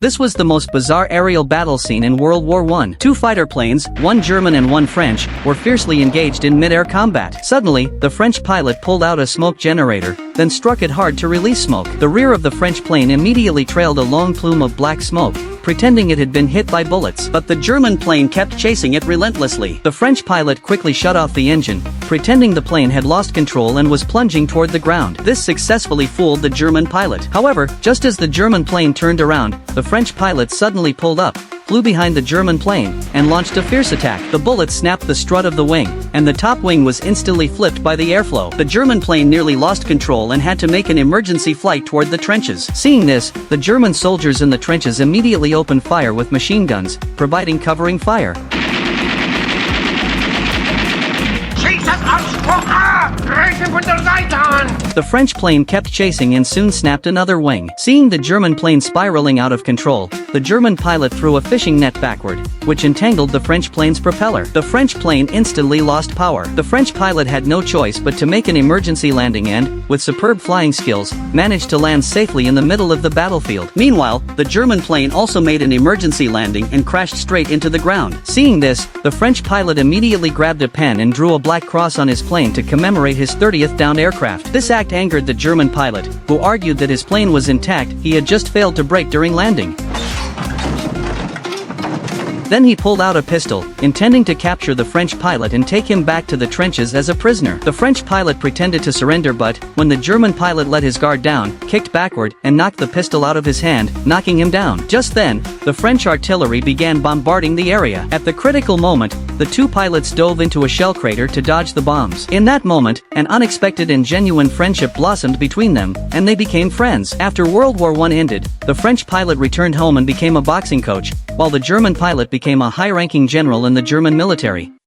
This was the most bizarre aerial battle scene in World War I. Two fighter planes, one German and one French, were fiercely engaged in mid-air combat. Suddenly, the French pilot pulled out a smoke generator, then struck it hard to release smoke. The rear of the French plane immediately trailed a long plume of black smoke, pretending it had been hit by bullets. But the German plane kept chasing it relentlessly. The French pilot quickly shut off the engine, pretending the plane had lost control and was plunging toward the ground. This successfully fooled the German pilot. However, just as the German plane turned around, the French pilot suddenly pulled up, flew behind the German plane, and launched a fierce attack. The bullet snapped the strut of the wing, and the top wing was instantly flipped by the airflow. The German plane nearly lost control and had to make an emergency flight toward the trenches. Seeing this, the German soldiers in the trenches immediately opened fire with machine guns, providing covering fire. The French plane kept chasing and soon snapped another wing. Seeing the German plane spiraling out of control, the German pilot threw a fishing net backward, which entangled the French plane's propeller. The French plane instantly lost power. The French pilot had no choice but to make an emergency landing and, with superb flying skills, managed to land safely in the middle of the battlefield. Meanwhile, the German plane also made an emergency landing and crashed straight into the ground. Seeing this, the French pilot immediately grabbed a pen and drew a black cross on his plane to commemorate his 30th downed aircraft. This act angered the German pilot, who argued that his plane was intact, he had just failed to brake during landing. Then he pulled out a pistol, intending to capture the French pilot and take him back to the trenches as a prisoner. The French pilot pretended to surrender, but, when the German pilot let his guard down, kicked backward, and knocked the pistol out of his hand, knocking him down. Just then, the French artillery began bombarding the area. At the critical moment, the two pilots dove into a shell crater to dodge the bombs. In that moment, an unexpected and genuine friendship blossomed between them, and they became friends. After World War I ended, the French pilot returned home and became a boxing coach, while the German pilot became a high-ranking general in the German military.